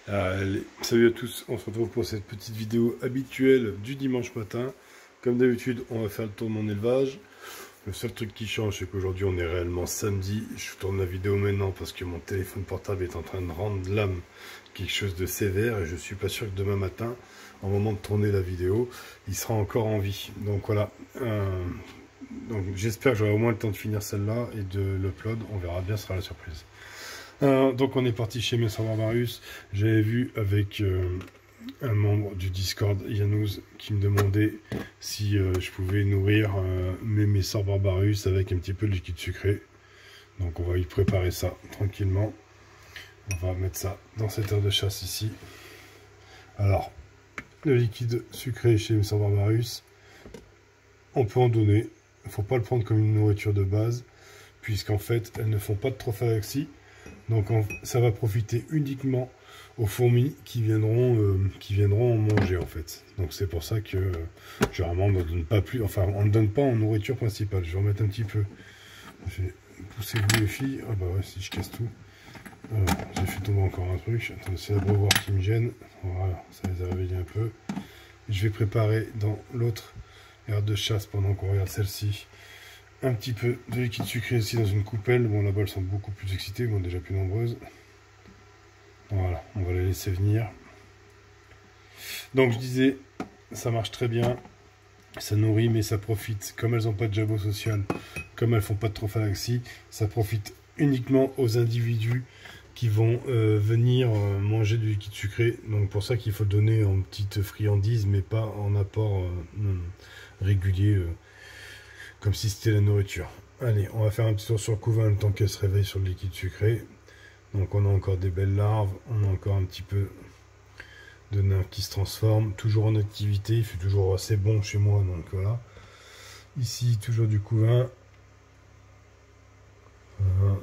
Salut à tous, on se retrouve pour cette petite vidéo habituelle du dimanche matin. Comme d'habitude, on va faire le tour de mon élevage. Le seul truc qui change, c'est qu'aujourd'hui on est réellement samedi. Je tourne la vidéo maintenant parce que mon téléphone portable est en train de rendre l'âme quelque chose de sévère et je suis pas sûr que demain matin, au moment de tourner la vidéo, il sera encore en vie. Donc voilà. Donc j'espère que j'aurai au moins le temps de finir celle-là et de l'upload. On verra bien, ce sera la surprise. Donc on est parti chez Messor Barbarus. J'avais vu avec un membre du Discord, Yanouz, qui me demandait si je pouvais nourrir mes Messor Barbarus avec un petit peu de liquide sucré. Donc on va y préparer ça tranquillement. On va mettre ça dans cette aire de chasse ici. Alors, le liquide sucré chez Messor Barbarus, on peut en donner. Il ne faut pas le prendre comme une nourriture de base, puisqu'en fait, elles ne font pas de trophallaxie. Donc ça va profiter uniquement aux fourmis qui viendront en manger en fait. Donc c'est pour ça que généralement on ne donne pas plus, enfin on ne donne pas en nourriture principale. Je vais remettre un petit peu. Je vais pousser vous les filles. Ah bah ouais, si je casse tout. J'ai fait tomber encore un truc. Attends, c'est la brevoir qui me gêne. Voilà, ça les a réveillés un peu. Je vais préparer dans l'autre aire de chasse pendant qu'on regarde celle-ci. Un petit peu de liquide sucré ici dans une coupelle. Bon, là-bas elles sont beaucoup plus excitées, bon, déjà plus nombreuses. Voilà, on va les laisser venir. Donc je disais, ça marche très bien, ça nourrit, mais ça profite, comme elles n'ont pas de jabot social, comme elles font pas de trophallaxie, ça profite uniquement aux individus qui vont venir manger du liquide sucré. Donc pour ça qu'il faut le donner en petite friandise, mais pas en apport régulier. Comme si c'était la nourriture. Allez, on va faire un petit tour sur le couvain le temps qu'elle se réveille sur le liquide sucré. Donc on a encore des belles larves, on a encore un petit peu de nymphes qui se transforment, toujours en activité, il fait toujours assez bon chez moi, donc voilà. Ici, toujours du couvain. Voilà.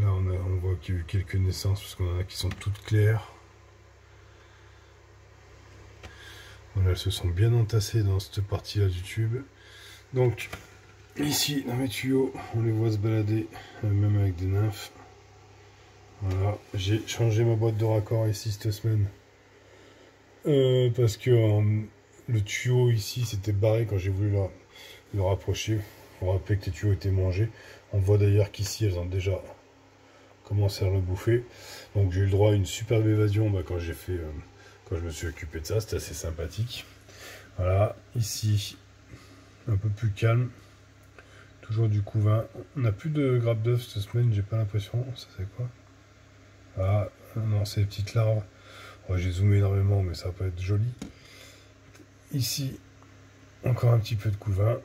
Là, on voit qu'il y a eu quelques naissances, parce qu'on en a qui sont toutes claires. Voilà, elles se sont bien entassées dans cette partie-là du tube. Donc, ici, dans mes tuyaux, on les voit se balader, même avec des nymphes. Voilà, j'ai changé ma boîte de raccord ici cette semaine. Parce que le tuyau ici s'était barré quand j'ai voulu le rapprocher. Pour rappeler que les tuyaux étaient mangés. On voit d'ailleurs qu'ici, elles ont déjà commencé à le bouffer. Donc j'ai eu le droit à une superbe évasion quand j'ai fait, quand je me suis occupé de ça. C'était assez sympathique. Voilà, ici... un peu plus calme, toujours du couvain. On n'a plus de grappe d'œufs cette semaine, j'ai pas l'impression. Ça c'est quoi? Ah non, c'est les petites larves. Oh, j'ai zoomé énormément, mais ça va pas être joli. Ici, encore un petit peu de couvain.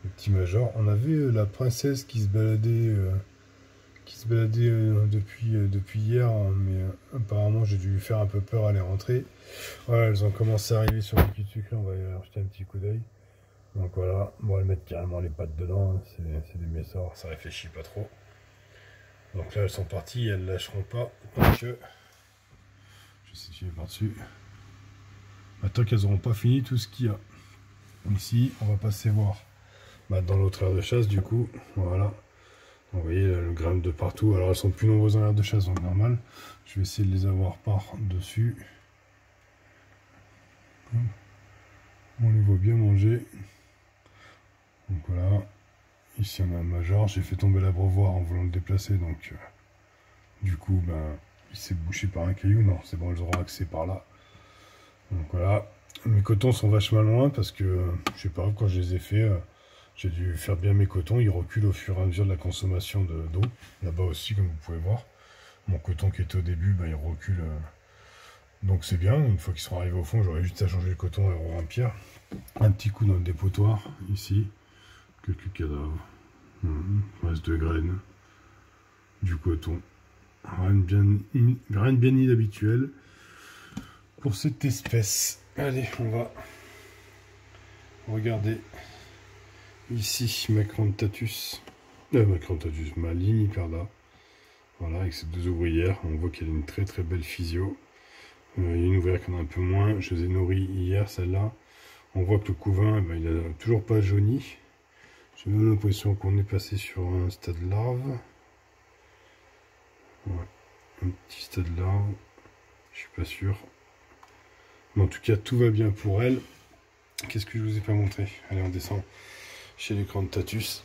Le petit major. On avait la princesse qui se baladait, depuis hier, mais apparemment j'ai dû lui faire un peu peur à les rentrer. Voilà, elles ont commencé à arriver sur le liquide sucré, on va y aller jeter un petit coup d'œil. Donc voilà, bon, elles mettent carrément les pattes dedans, hein. C'est des Messor, ça réfléchit pas trop. Donc là elles sont parties, elles lâcheront pas, tant que... Je sais si je vais par-dessus. Tant qu'elles n'auront pas fini tout ce qu'il y a. Ici, on va passer voir dans l'autre aire de chasse du coup, voilà. Vous voyez le grimpe de partout. Alors elles sont plus nombreuses en l'air de chasse, donc normal. Je vais essayer de les avoir par dessus. On les voit bien manger. Donc voilà. Ici on a un major. J'ai fait tomber l'abreuvoir en voulant le déplacer, donc du coup il s'est bouché par un caillou. Non, c'est bon, elles auront accès par là. Donc voilà. Mes cotons sont vachement loin parce que je sais pas, quand je les ai fait. J'ai dû faire bien mes cotons, ils reculent au fur et à mesure de la consommation d'eau. Là-bas aussi, comme vous pouvez voir, mon coton qui était au début, il recule. Donc c'est bien, une fois qu'ils seront arrivés au fond, j'aurai juste à changer le coton et remplir. Un petit coup dans le dépotoir, ici. Quelques cadavres. Reste de graines. Du coton. Rien de bien inhabituel pour cette espèce. Allez, on va regarder. Ici, Macrantatus, ma Limiperda, voilà, avec ces deux ouvrières, on voit qu'elle a une très très belle physio. Il y a une ouvrière qui en a un peu moins, je les ai nourries hier, celle-là. On voit que le couvain, il n'a toujours pas jauni. J'ai même l'impression qu'on est passé sur un stade larve. Ouais. un petit stade là, je suis pas sûr. Mais en tout cas, tout va bien pour elle. Qu'est-ce que je vous ai pas montré? Allez, on descend chez les Crantatus.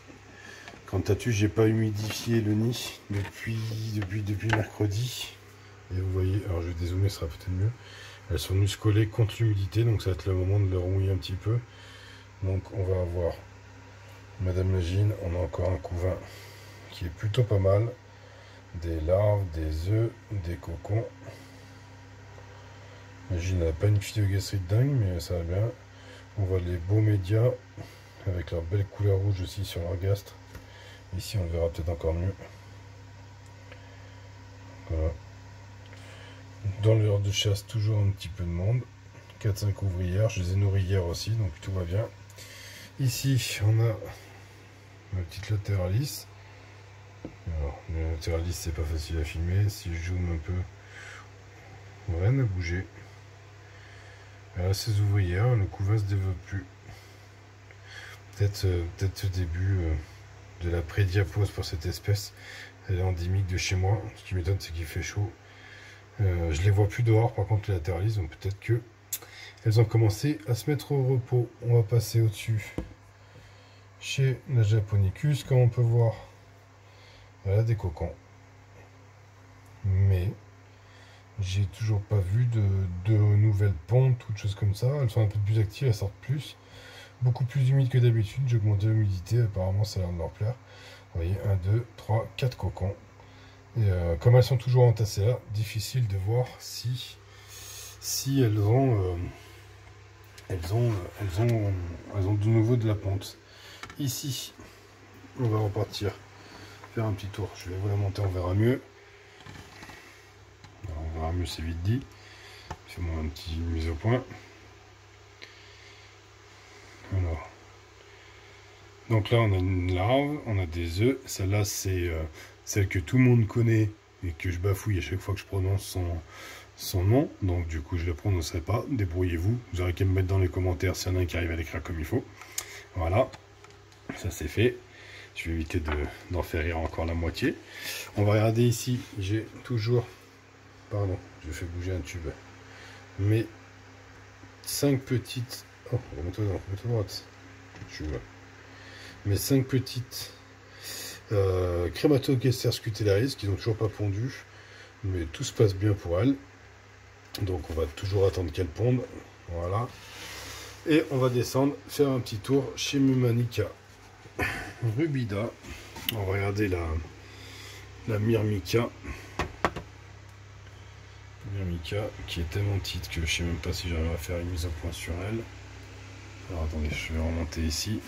Crantatus, j'ai pas humidifié le nid depuis mercredi. Et vous voyez, alors je vais dézoomer, ce sera peut-être mieux. Elles sont venues se coller contre l'humidité, donc ça va être le moment de le rouiller un petit peu. Donc on va avoir Madame Magine, on a encore un couvain qui est plutôt pas mal. Des larves, des œufs, des cocons. Magine n'a pas une phytogastrite dingue, mais ça va bien. On voit les beaux médias avec leur belle couleur rouge aussi sur leur gastre. Ici on le verra peut-être encore mieux. Voilà. Dans l'heure de chasse, toujours un petit peu de monde. 4-5 ouvrières, je les ai nourries hier aussi, donc tout va bien. Ici, on a ma petite latéralis. Alors, le latéralis, c'est pas facile à filmer. Si je zoome un peu, rien n'a bougé. Voilà, ces ouvrières, le couvain se développe plus. Peut-être ce début de la pré-diapose pour cette espèce. Elle est endémique de chez moi. Ce qui m'étonne, c'est qu'il fait chaud. Je les vois plus dehors, par contre les latéralistes, donc peut-être que elles ont commencé à se mettre au repos. On va passer au-dessus chez la Japonicus, comme on peut voir. Voilà des cocons. Mais j'ai toujours pas vu de nouvelles pontes ou de choses comme ça. Elles sont un peu plus actives, elles sortent plus. Beaucoup plus humides que d'habitude. J'ai augmenté l'humidité, apparemment ça a l'air de leur plaire. Vous voyez, 1, 2, 3, 4 cocons. Et comme elles sont toujours entassées là, difficile de voir si elles ont de nouveau de la ponte. Ici, on va repartir faire un petit tour. Je vais vous la monter, on verra mieux. Alors, on verra mieux, c'est vite dit. Fais-moi un petit mise au point. Alors, donc là, on a une larve, on a des œufs. Celle-là, c'est celle que tout le monde connaît et que je bafouille à chaque fois que je prononce son nom. Donc du coup, je ne le prononcerai pas. Débrouillez-vous. Vous aurez qu'à me mettre dans les commentaires s'il y en a un qui arrive à l'écrire comme il faut. Voilà, ça c'est fait. Je vais éviter d'en faire rire encore la moitié. On va regarder ici. J'ai toujours... Pardon, je fais bouger un tube. Mais 5 petites... Oh, remets-toi droite. Je vois. Mes 5 petites Crématogaster scutellaris qui n'ont toujours pas pondu, mais tout se passe bien pour elles. Donc on va toujours attendre qu'elles pondent. Voilà. Et on va descendre, faire un petit tour chez Mumanica rubida. On va regarder la Myrmica. Myrmica qui est tellement petite que je sais même pas si j'arrive à faire une mise au point sur elle. Alors attendez, je vais remonter ici.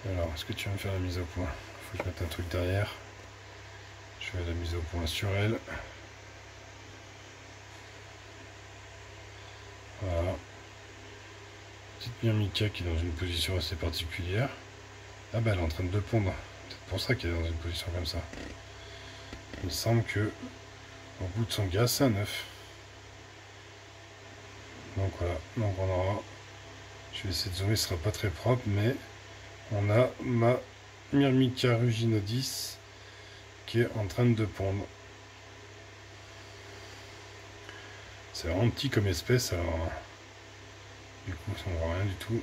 Alors, est-ce que tu vas me faire la mise au point? Il faut que je mette un truc derrière. Je fais la mise au point sur elle. Voilà. Petite Myrmica qui est dans une position assez particulière. Ah bah elle est en train de pondre. Peut-être pour ça qu'elle est dans une position comme ça. Il me semble que au bout de son gaz, c'est un œuf. Donc voilà. Donc on aura... Je vais essayer de zoomer, ce sera pas très propre, mais... On a ma Myrmica ruginodis qui est en train de pondre. C'est vraiment petit comme espèce, alors du coup ça ne voit rien du tout.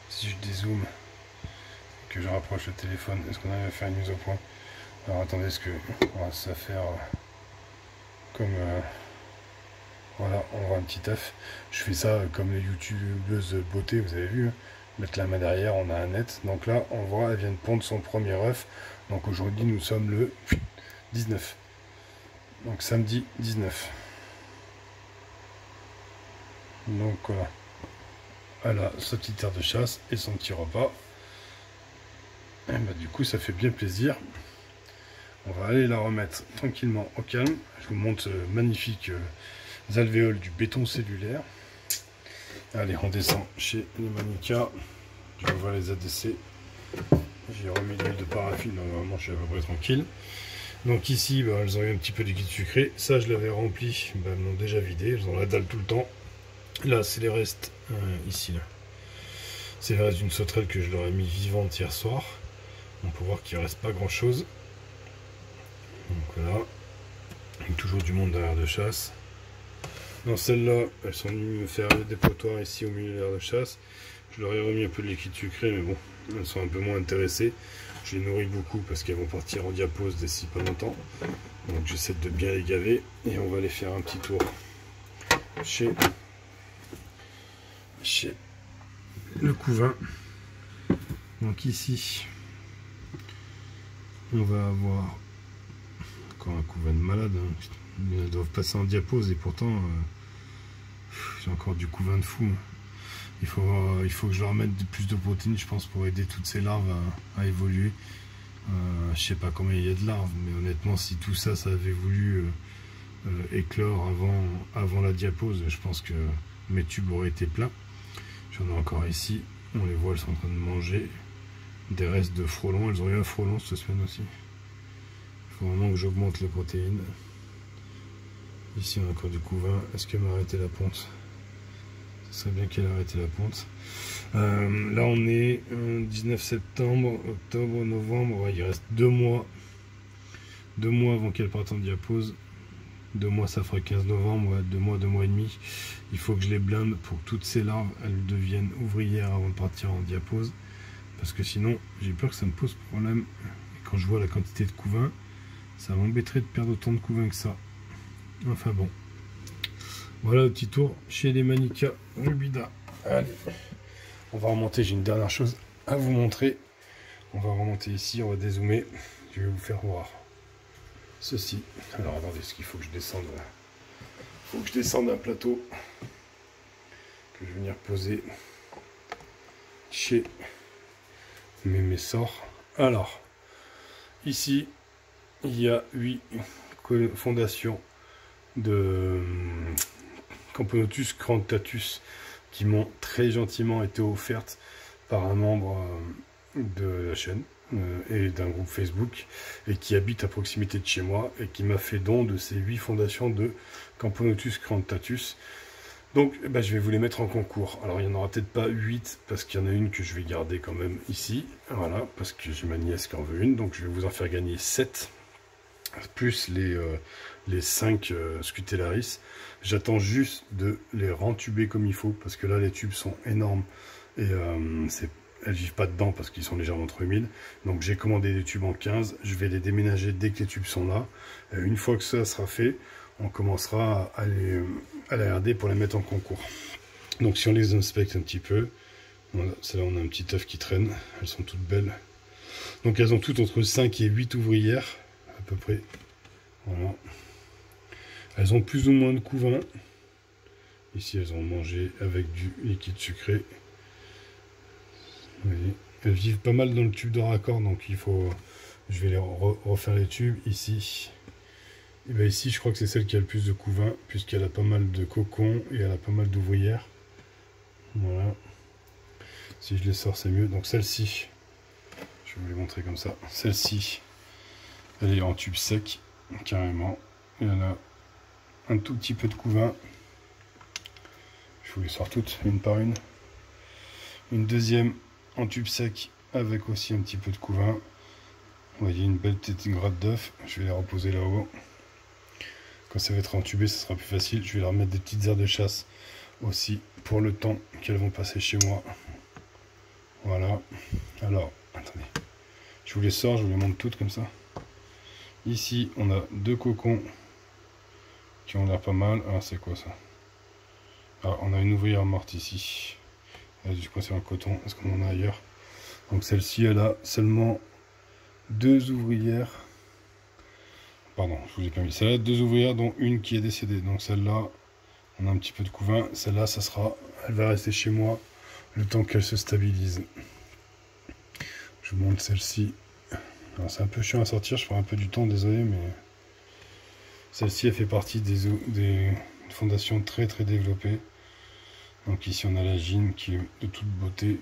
Si je dézoome, que je rapproche le téléphone, est-ce qu'on arrive à faire une mise au point? Alors attendez, est-ce que on va se faire comme voilà, on voit un petit œuf. Je fais ça comme les youtubeuses beauté, vous avez vu, hein. Mettre la main derrière, on a un net. Donc là, on voit, elle vient de pondre son premier œuf. Donc aujourd'hui, nous sommes le 19. Donc samedi 19. Donc voilà. Elle a sa petite aire de chasse et son petit repas. Et bah, du coup, ça fait bien plaisir. On va aller la remettre tranquillement au calme. Je vous montre ce magnifique alvéole du béton cellulaire. Allez, on descend chez les Manica. Je vois les ADC. J'ai remis l'huile de paraffine, donc normalement je suis à peu près tranquille. Donc ici, bah, elles ont eu un petit peu de liquide sucré. Ça, je l'avais rempli, bah, elles l'ont déjà vidé. Elles ont la dalle tout le temps. Là, c'est les restes, ici. Là. C'est les restes d'une sauterelle que je leur ai mis vivante hier soir. On peut voir qu'il ne reste pas grand chose. Voilà. Toujours du monde derrière de chasse. Dans celle-là, elles sont venues me faire le dépotoir ici au milieu de l'air de chasse. Je leur ai remis un peu de liquide sucré, mais bon, elles sont un peu moins intéressées. Je les nourris beaucoup parce qu'elles vont partir en diapose d'ici pas longtemps. Donc j'essaie de bien les gaver et on va les faire un petit tour chez le couvain. Donc ici, on va avoir encore un couvain de malade. Ils doivent passer en diapose et pourtant j'ai encore du couvain de fou. Il faut que je leur mette plus de protéines, je pense, pour aider toutes ces larves à évoluer. Je sais pas combien il y a de larves, mais honnêtement, si tout ça, ça avait voulu éclore avant la diapose, je pense que mes tubes auraient été pleins. J'en ai encore ici, on les voit, elles sont en train de manger des restes de frelons. Elles ont eu un frelon cette semaine aussi. Il faut vraiment que j'augmente les protéines. Ici, on a encore du couvain. Est-ce qu'elle m'a arrêté la ponte? Ce serait bien qu'elle ait arrêté la ponte. Là, on est 19 septembre, octobre, novembre. Ouais, il reste 2 mois. 2 mois avant qu'elle parte en diapose. 2 mois, ça fera 15 novembre. Ouais, 2 mois et demi. Il faut que je les blinde pour que toutes ces larves, elles deviennent ouvrières avant de partir en diapose. Parce que sinon, j'ai peur que ça me pose problème. Et quand je vois la quantité de couvain, ça m'embêterait de perdre autant de couvain que ça. Enfin bon. Voilà le petit tour chez les Manica Rubida. Allez, on va remonter. J'ai une dernière chose à vous montrer. On va remonter ici, on va dézoomer. Je vais vous faire voir ceci. Alors attendez, ce qu'il faut que je descende. Il faut que je descende un plateau que je vais venir poser chez mes sorts. Alors, ici, il y a 8 fondations de Camponotus crantatus qui m'ont très gentiment été offertes par un membre de la chaîne et d'un groupe Facebook et qui habite à proximité de chez moi et qui m'a fait don de ces 8 fondations de Camponotus crantatus. Donc je vais vous les mettre en concours. Alors il n'y en aura peut-être pas 8 parce qu'il y en a une que je vais garder quand même ici, voilà, parce que j'ai ma nièce qui en veut une, donc je vais vous en faire gagner 7 plus les 5 Scutellaris. J'attends juste de les rentuber comme il faut, parce que là les tubes sont énormes et elles vivent pas dedans parce qu'ils sont légèrement trop humides. Donc j'ai commandé des tubes en 15, je vais les déménager dès que les tubes sont là. Une fois que ça sera fait, on commencera à les regarder pour les mettre en concours. Donc si on les inspecte un petit peu, voilà, c'est là on a un petit œuf qui traîne, elles sont toutes belles. Donc elles ont toutes entre 5 et 8 ouvrières, à peu près. Voilà. Elles ont plus ou moins de couvain. Ici elles ont mangé avec du liquide sucré. Vous voyez, elles vivent pas mal dans le tube de raccord, donc il faut... Je vais les refaire les tubes ici. Et bien ici je crois que c'est celle qui a le plus de couvain, puisqu'elle a pas mal de cocons et elle a pas mal d'ouvrières. Voilà. Si je les sors c'est mieux. Donc celle-ci, je vais vous les montrer comme ça. Celle-ci, elle est en tube sec, carrément. Et elle a un tout petit peu de couvain. Je vous les sors toutes, une par une. Une deuxième en tube sec, avec aussi un petit peu de couvain. Vous voyez une belle petite gratte d'œuf. Je vais les reposer là-haut. Quand ça va être entubé, ça sera plus facile. Je vais leur mettre des petites aires de chasse aussi pour le temps qu'elles vont passer chez moi. Voilà. Alors, attendez. Je vous les sors, je vous les montre toutes comme ça. Ici, on a 2 cocons qui ont l'air pas mal. Ah, c'est quoi ça? Ah, on a une ouvrière morte ici. Je crois que c'est un coton. Est-ce qu'on en a ailleurs? Donc celle-ci, elle a seulement 2 ouvrières. Pardon, je vous ai pas mis. Celle-là, 2 ouvrières, dont une qui est décédée. Donc celle-là, on a un petit peu de couvain. Celle-là, ça sera, elle va rester chez moi le temps qu'elle se stabilise. Je vous montre celle-ci. Alors c'est un peu chiant à sortir, je prends un peu du temps, désolé, mais celle-ci, elle fait partie des fondations très très développées. Donc ici, on a la gine qui est de toute beauté.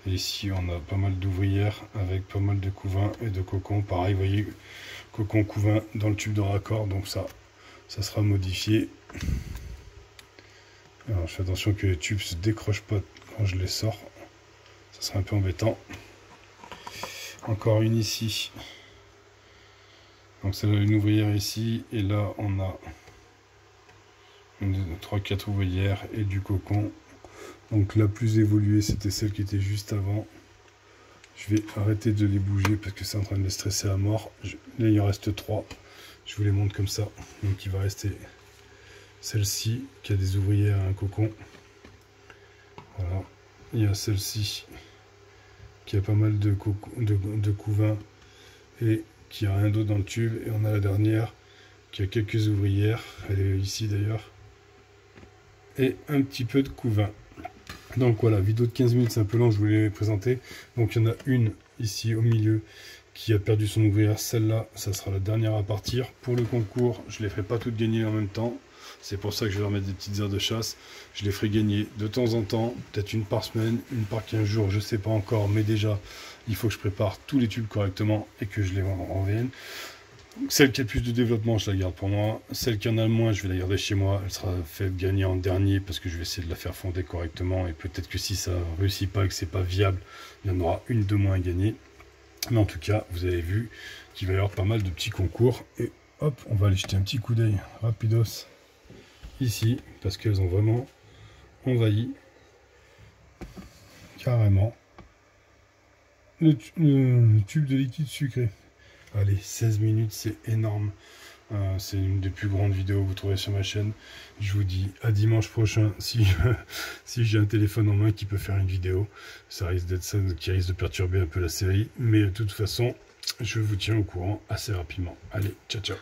Et ici, on a pas mal d'ouvrières avec pas mal de couvain et de cocons. Pareil, vous voyez, cocon couvain dans le tube de raccord. Donc ça sera modifié. Alors, je fais attention que les tubes ne se décrochent pas quand je les sors. Ça sera un peu embêtant. Encore une ici. Donc c'est une ouvrière ici, et là on a 3-4 ouvrières et du cocon. Donc la plus évoluée c'était celle qui était juste avant. Je vais arrêter de les bouger parce que c'est en train de les stresser à mort. Là il en reste 3. Je vous les montre comme ça. Donc il va rester celle-ci qui a des ouvrières et un cocon. Voilà. Il y a celle-ci qui a pas mal de couvains et qui a rien d'autre dans le tube. Et on a la dernière qui a quelques ouvrières. Elle est ici d'ailleurs. Et un petit peu de couvain. Donc voilà, vidéo de 15 minutes, c'est un peu long, je voulais les présenter. Donc il y en a une ici au milieu qui a perdu son ouvrière. Celle-là, ça sera la dernière à partir. Pour le concours, je ne les ferai pas toutes gagner en même temps. C'est pour ça que je vais leur mettre des petites heures de chasse. Je les ferai gagner de temps en temps, peut-être une par semaine, une par 15 jours, je ne sais pas encore. Mais déjà, il faut que je prépare tous les tubes correctement et que je les vende en VN. Celle qui a le plus de développement, je la garde pour moi. Celle qui en a le moins, je vais la garder chez moi. Elle sera faite gagner en dernier parce que je vais essayer de la faire fonder correctement. Et peut-être que si ça ne réussit pas et que c'est pas viable, il y en aura une de moins à gagner. Mais en tout cas, vous avez vu qu'il va y avoir pas mal de petits concours. Et hop, on va aller jeter un petit coup d'œil rapidos ici parce qu'elles ont vraiment envahi carrément le tube de liquide sucré. Allez, 16 minutes, c'est énorme. C'est une des plus grandes vidéos que vous trouverez sur ma chaîne. Je vous dis à dimanche prochain si j'ai un téléphone en main qui peut faire une vidéo. Ça risque d'être ça qui risque de perturber un peu la série. Mais de toute façon, je vous tiens au courant assez rapidement. Allez, ciao ciao.